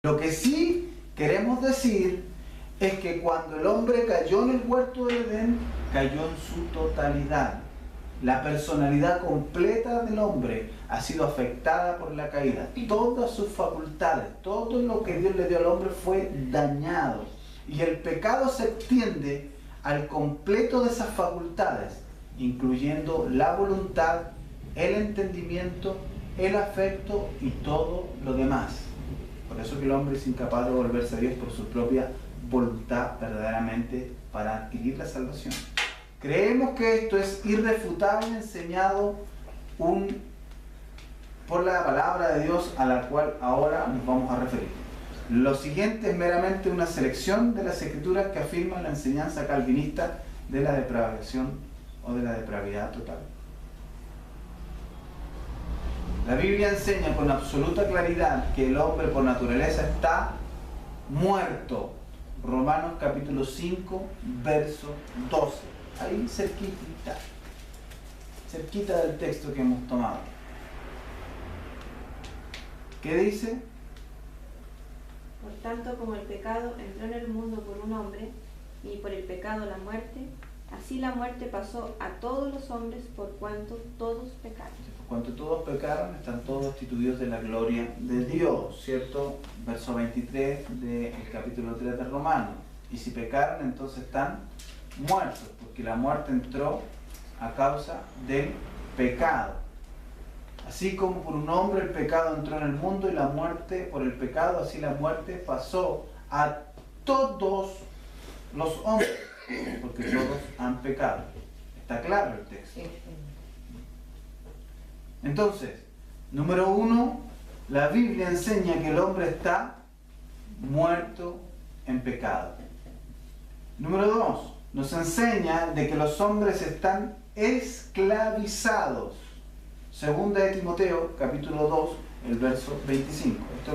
Lo que sí queremos decir es que cuando el hombre cayó en el huerto de Edén, cayó en su totalidad. La personalidad completa del hombre ha sido afectada por la caída. Todas sus facultades, todo lo que Dios le dio al hombre fue dañado. Y el pecado se extiende al completo de esas facultades, incluyendo la voluntad, el entendimiento, el afecto y todo lo demás. Por eso que el hombre es incapaz de volverse a Dios por su propia voluntad verdaderamente para adquirir la salvación. Creemos que esto es irrefutable, enseñado por la palabra de Dios a la cual ahora nos vamos a referir. Lo siguiente es meramente una selección de las escrituras que afirman la enseñanza calvinista de la depravación o de la depravidad total. La Biblia enseña con absoluta claridad que el hombre por naturaleza está muerto. Romanos capítulo 5, verso 12. Ahí cerquita del texto que hemos tomado. ¿Qué dice? Por tanto, como el pecado entró en el mundo por un hombre, y por el pecado la muerte, así la muerte pasó a todos los hombres por cuanto todos pecaron. Por cuanto todos pecaron, están todos destituidos de la gloria de Dios, ¿cierto? Verso 23 del capítulo 3 de Romanos. Y si pecaron, entonces están muertos, porque la muerte entró a causa del pecado. Así como por un hombre el pecado entró en el mundo y la muerte por el pecado, así la muerte pasó a todos los hombres, porque todos han pecado. Está claro el texto. Entonces, número 1, la Biblia enseña que el hombre está muerto en pecado. Número 2, nos enseña de que los hombres están esclavizados. Segunda de Timoteo, capítulo 2, el verso 25. Esto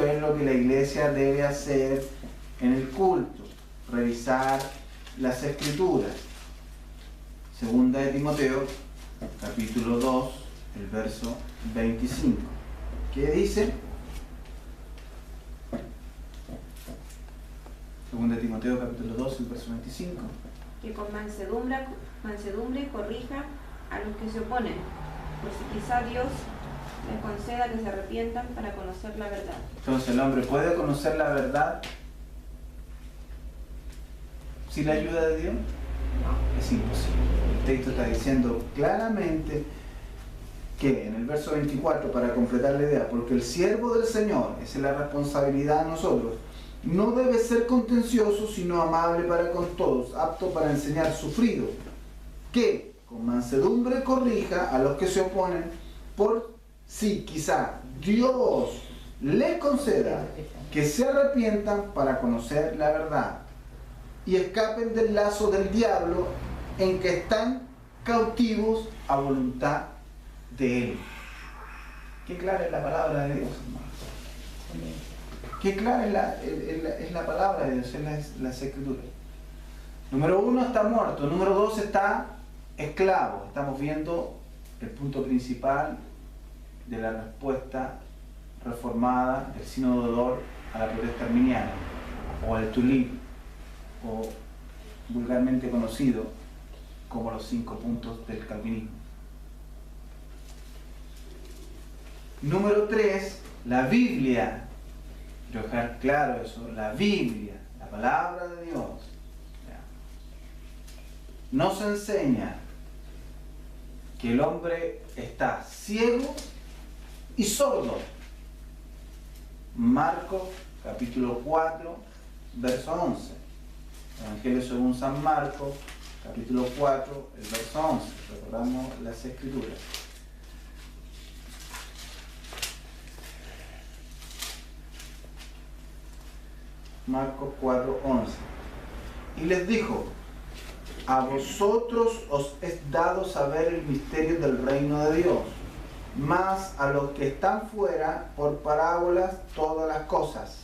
es lo que la iglesia debe hacer en el culto, revisar las escrituras. Segunda de Timoteo, capítulo 2, el verso 25. ¿Qué dice? Segunda de Timoteo, capítulo 2, el verso 25. Que con mansedumbre corrija a los que se oponen, por si quizá Dios les conceda que se arrepientan para conocer la verdad. Entonces, ¿el hombre puede conocer la verdad sin la ayuda de Dios? No, es imposible. El texto está diciendo claramente que en el verso 24, para completar la idea, porque el siervo del Señor, esa es la responsabilidad de nosotros, no debe ser contencioso, sino amable para con todos, apto para enseñar, sufrido, que con mansedumbre corrija a los que se oponen, por si quizá Dios le conceda que se arrepientan para conocer la verdad y escapen del lazo del diablo en que están cautivos a voluntad de Él. Qué clara es la palabra de Dios, hermano. Qué clara es la palabra de Dios en las escrituras. Número 1, está muerto. Número 2, está esclavo. Estamos viendo el punto principal de la respuesta reformada del sínodo de Dort a la protesta arminiana, o al tulip, o vulgarmente conocido como los 5 puntos del calvinismo. Número 3, la Biblia. Quiero dejar claro eso, la Biblia, la palabra de Dios, nos enseña que el hombre está ciego y sordo. Marcos capítulo 4, verso 11. Evangelio según San Marcos, capítulo 4, el verso 11. Recordamos las escrituras. Marcos 4, 11. Y les dijo: a vosotros os es dado saber el misterio del reino de Dios, mas a los que están fuera, por parábolas todas las cosas.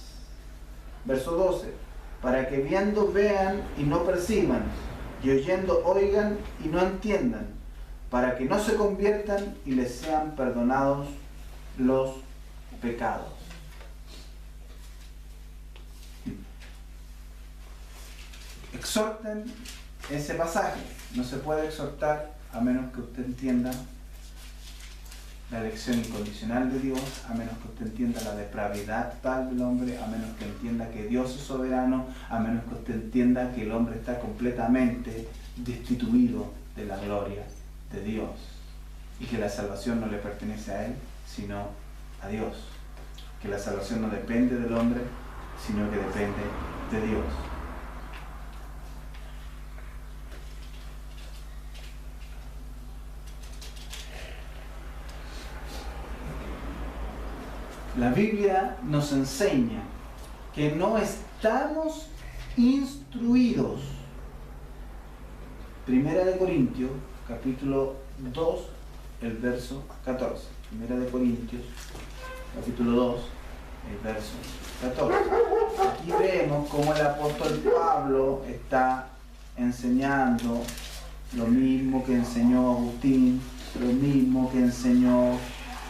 Verso 12. Para que viendo vean y no perciban, y oyendo oigan y no entiendan, para que no se conviertan y les sean perdonados los pecados. exhorten ese pasaje. No se puede exhortar a menos que usted entienda la elección incondicional de Dios, a menos que usted entienda la depravidad total del hombre, a menos que entienda que Dios es soberano, a menos que usted entienda que el hombre está completamente destituido de la gloria de Dios y que la salvación no le pertenece a él, sino a Dios. Que la salvación no depende del hombre, sino que depende de Dios. La Biblia nos enseña que no estamos instruidos. Primera de Corintios, capítulo 2, el verso 14. Primera de Corintios, capítulo 2, el verso 14. Aquí vemos cómo el apóstol Pablo está enseñando lo mismo que enseñó Agustín, lo mismo que enseñó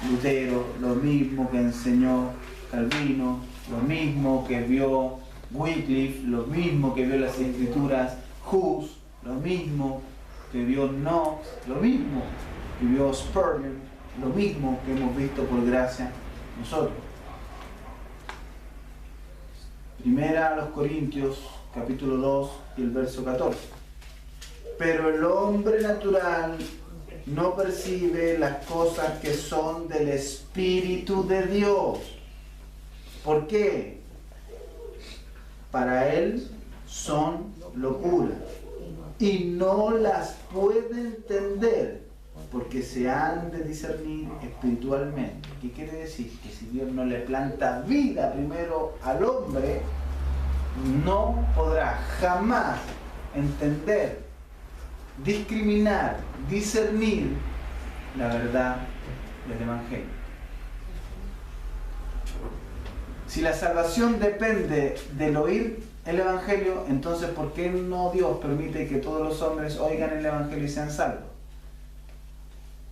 Lutero, lo mismo que enseñó Calvino, lo mismo que vio Wycliffe, lo mismo que vio las escrituras Hus, lo mismo que vio Knox, lo mismo que vio Spurgeon, lo mismo que hemos visto por gracia nosotros. Primera a los Corintios, capítulo 2 y el verso 14. Pero el hombre natural no percibe las cosas que son del Espíritu de Dios. ¿Por qué? Para él son locura y no las puede entender porque se han de discernir espiritualmente. ¿Qué quiere decir? Que si Dios no le planta vida primero al hombre, no podrá jamás entender, discriminar, discernir la verdad del Evangelio. Si la salvación depende del oír el Evangelio, entonces ¿por qué no Dios permite que todos los hombres oigan el Evangelio y sean salvos?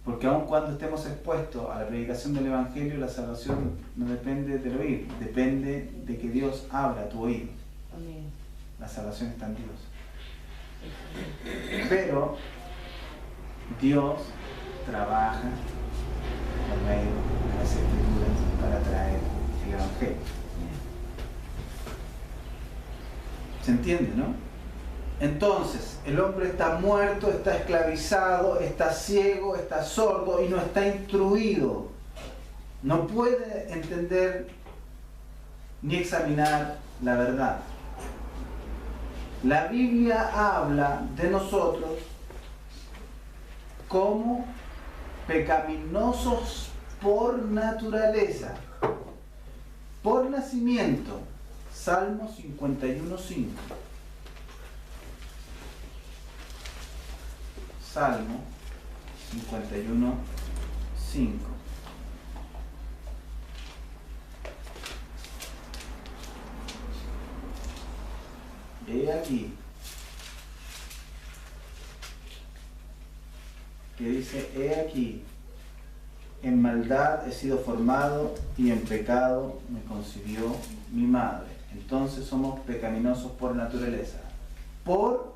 Porque aun cuando estemos expuestos a la predicación del Evangelio, la salvación no depende del oír, depende de que Dios abra tu oído. La salvación está en Dios. Pero Dios trabaja por medio de las escrituras para traer el Evangelio. ¿Se entiende, no? Entonces, el hombre está muerto, está esclavizado, está ciego, está sordo y no está instruido. No puede entender ni examinar la verdad. La Biblia habla de nosotros como pecaminosos por naturaleza, por nacimiento. Salmo 51:5. Salmo 51:5. He aquí que dice: he aquí, en maldad he sido formado y en pecado me concibió mi madre. Entonces somos pecaminosos por naturaleza, por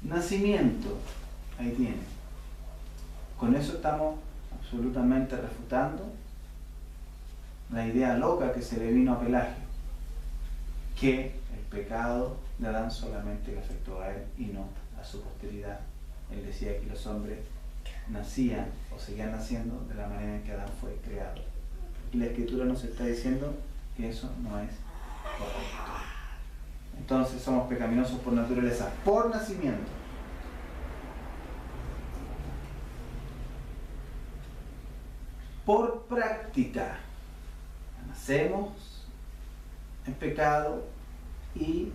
nacimiento. Ahí tiene. Con eso estamos absolutamente refutando la idea loca que se le vino a Pelagio, que el pecado de Adán solamente le afectó a él y no a su posteridad. Él decía que los hombres nacían o seguían naciendo de la manera en que Adán fue creado. Y la Escritura nos está diciendo que eso no es correcto. Entonces somos pecaminosos por naturaleza, por nacimiento. Por práctica. Nacemos en pecado y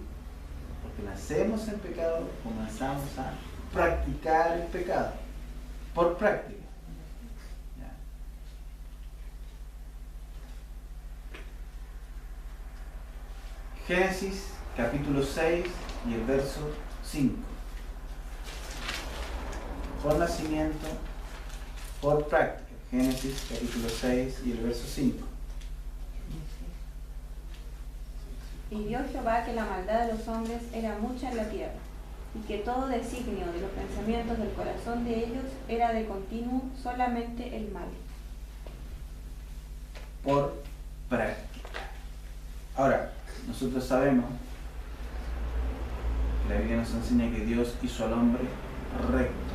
porque nacemos en pecado comenzamos a practicar el pecado. Por práctica. Génesis capítulo 6 y el verso 5. Por nacimiento, por práctica. Génesis capítulo 6 y el verso 5. Y vio Jehová que la maldad de los hombres era mucha en la tierra, y que todo designio de los pensamientos del corazón de ellos era de continuo solamente el mal. Por práctica. Ahora, nosotros sabemos, la Biblia nos enseña que Dios hizo al hombre recto.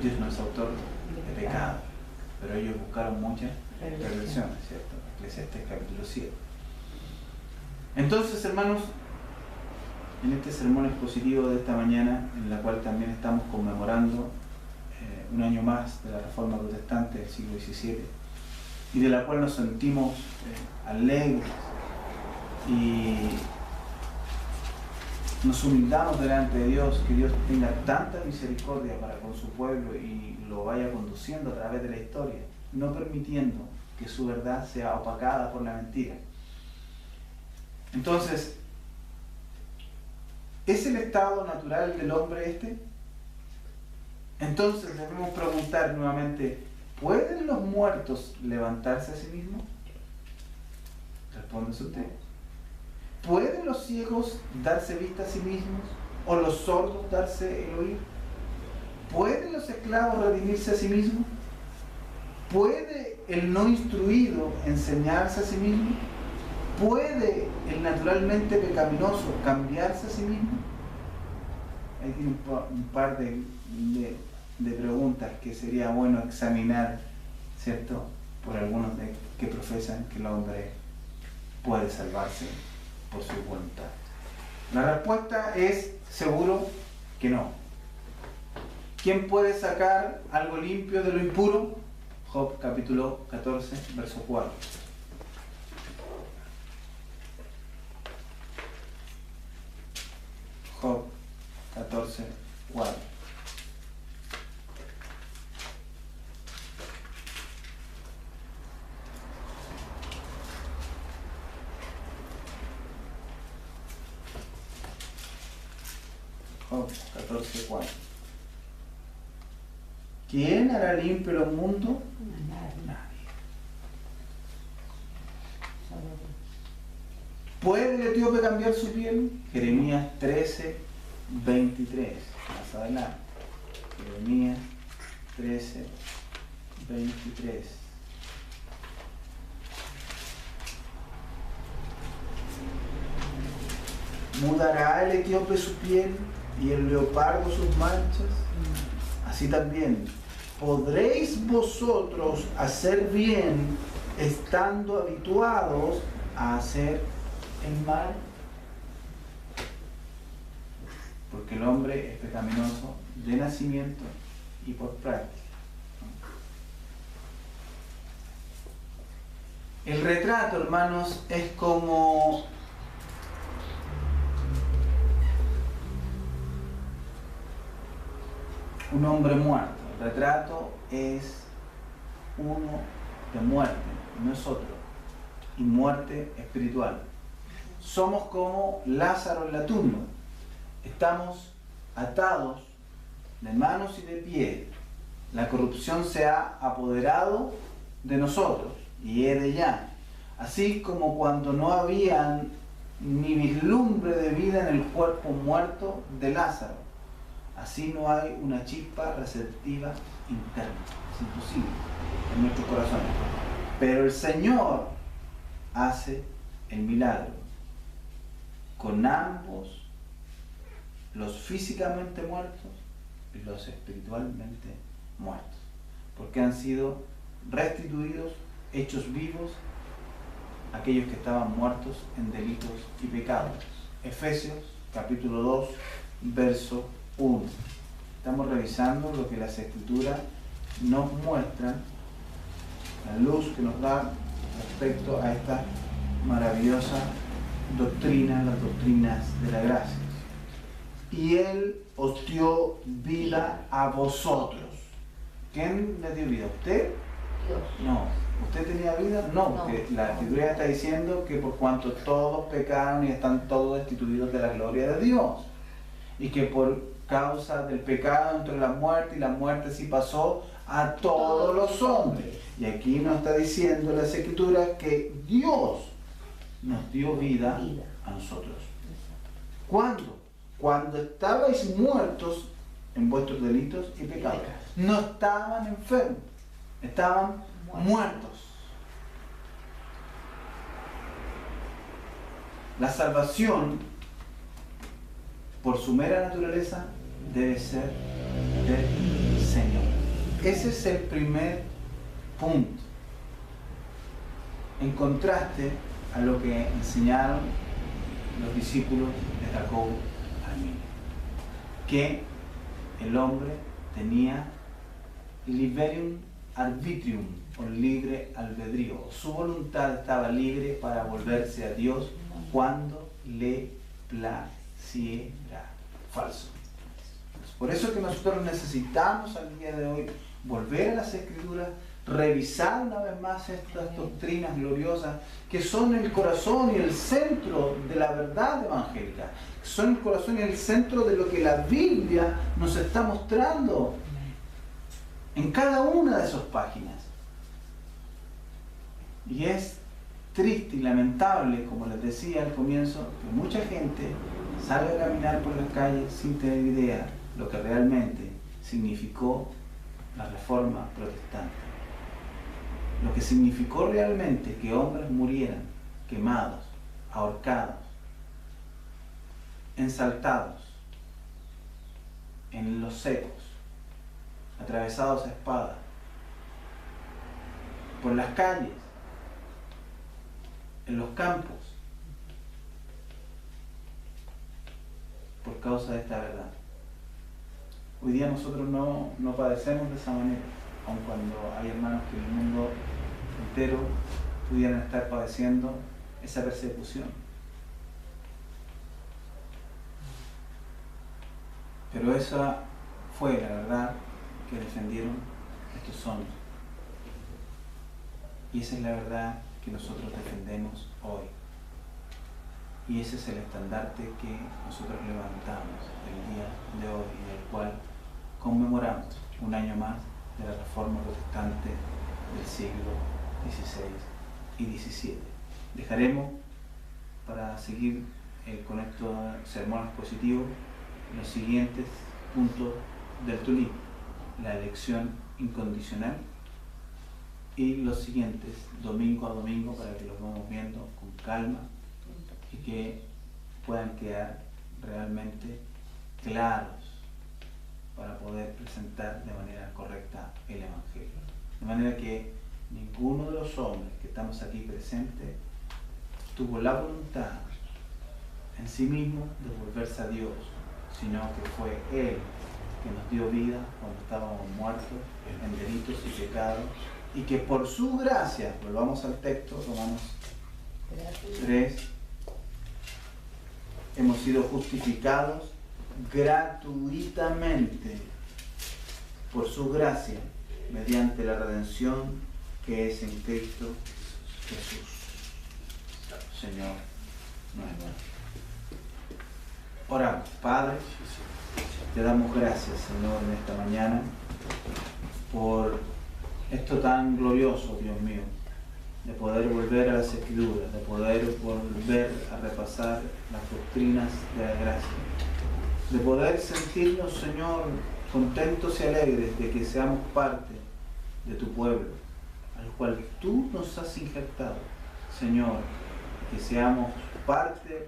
Dios no es autor de pecado, pero ellos buscaron muchas perversiones, ¿cierto? Eclesiastés capítulo 7. Entonces, hermanos, en este sermón expositivo de esta mañana, en la cual también estamos conmemorando un año más de la Reforma Protestante del siglo XVII, y de la cual nos sentimos alegres y nos humildamos delante de Dios, que Dios tenga tanta misericordia para con su pueblo y lo vaya conduciendo a través de la historia, no permitiendo que su verdad sea opacada por la mentira. Entonces, ¿es el estado natural del hombre este? Entonces debemos preguntar nuevamente, ¿pueden los muertos levantarse a sí mismos? Respóndese usted. ¿Pueden los ciegos darse vista a sí mismos? ¿O los sordos darse el oír? ¿Pueden los esclavos redimirse a sí mismos? ¿Puede el no instruido enseñarse a sí mismo? ¿Puede el naturalmente pecaminoso cambiarse a sí mismo? Ahí tiene un par de preguntas que sería bueno examinar, ¿cierto? Por algunos que profesan que el hombre puede salvarse por su voluntad. La respuesta es seguro que no. ¿Quién puede sacar algo limpio de lo impuro? Job capítulo 14, verso 4. Job 14, 4. Job 14, 4. ¿Quién hará limpio los mundos? Nadie. ¿Puede el etíope cambiar su piel? Jeremías 13, 23. Más adelante. Jeremías 13, 23. ¿Mudará el etíope su piel y el leopardo sus manchas? Así también, ¿podréis vosotros hacer bien estando habituados a hacer el mal? Porque el hombre es pecaminoso de nacimiento y por práctica. El retrato, hermanos, es como un hombre muerto. El retrato es uno de muerte, no es otro. Y muerte espiritual. Somos como Lázaro en la tumba. Estamos atados de manos y de pies. La corrupción se ha apoderado de nosotros y es de ya. Así como cuando no había ni vislumbre de vida en el cuerpo muerto de Lázaro. Así no hay una chispa receptiva interna. Es imposible en nuestros corazones. Pero el Señor hace el milagro con ambos, los físicamente muertos y los espiritualmente muertos, porque han sido restituidos, hechos vivos, aquellos que estaban muertos en delitos y pecados. Efesios capítulo 2, verso 1. Estamos revisando lo que las Escrituras nos muestran, la luz que nos da respecto a esta maravillosa doctrina, las doctrinas de la gracia. Y Él os dio vida a vosotros. ¿Quién le dio vida? ¿Usted? Dios. No. ¿Usted tenía vida? No, porque la Escritura está diciendo que por cuanto todos pecaron y están todos destituidos de la gloria de Dios. Y que por causa del pecado entró la muerte y la muerte sí pasó a todos los hombres. Y aquí nos está diciendo las Escrituras que Dios nos dio vida a nosotros. ¿Cuándo? Cuando estabais muertos en vuestros delitos y pecados. No estaban enfermos, estaban muertos. La salvación, por su mera naturaleza, debe ser del Señor. Ese es el primer punto. En contraste a lo que enseñaron los discípulos de Jacobo Arminio, que el hombre tenía liberum arbitrium, o libre albedrío. Su voluntad estaba libre para volverse a Dios cuando le placiera. Falso. Por eso es que nosotros necesitamos al día de hoy volver a las Escrituras, revisar una vez más estas doctrinas gloriosas que son el corazón y el centro de la verdad evangélica, son el corazón y el centro de lo que la Biblia nos está mostrando en cada una de esas páginas. Y es triste y lamentable, como les decía al comienzo, que mucha gente sale a caminar por las calles sin tener idea lo que realmente significó la Reforma Protestante. Lo que significó realmente que hombres murieran quemados, ahorcados, ensaltados en los secos, atravesados a espada, por las calles, en los campos, por causa de esta verdad. Hoy día nosotros no padecemos de esa manera, aun cuando hay hermanos que en el mundo entero pudieran estar padeciendo esa persecución. Pero esa fue la verdad que defendieron estos hombres. Y esa es la verdad que nosotros defendemos hoy. Y ese es el estandarte que nosotros levantamos el día de hoy y del cual conmemoramos un año más de la Reforma Protestante del siglo XVI y XVII. Dejaremos para seguir con estos sermones positivos los siguientes puntos del Tulí: la elección incondicional, y los siguientes domingo a domingo, para que los vamos viendo con calma y que puedan quedar realmente claros para poder presentar de manera correcta el Evangelio. De manera que ninguno de los hombres que estamos aquí presentes tuvo la voluntad en sí mismo de volverse a Dios, sino que fue Él que nos dio vida cuando estábamos muertos en delitos y pecados, y que por su gracia, volvamos al texto, Romanos 3, hemos sido justificados gratuitamente por su gracia, mediante la redención que es en Cristo Jesús, Señor nuestro. Oramos. Padre, te damos gracias, Señor, en esta mañana por esto tan glorioso, Dios mío, de poder volver a las Escrituras, de poder volver a repasar las doctrinas de la gracia, de poder sentirnos, Señor, contentos y alegres de que seamos parte de tu pueblo, al cual tú nos has injertado, Señor, que seamos parte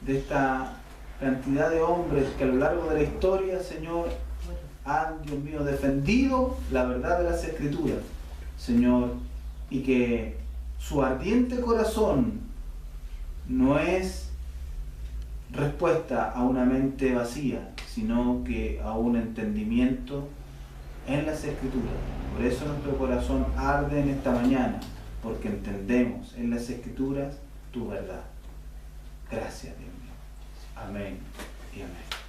de esta cantidad de hombres que a lo largo de la historia, Señor, han, Dios mío, defendido la verdad de las Escrituras, Señor, y que su ardiente corazón no es respuesta a una mente vacía, sino que a un entendimiento en las Escrituras. Por eso nuestro corazón arde en esta mañana, porque entendemos en las Escrituras tu verdad. Gracias, Dios mío. Amén y amén.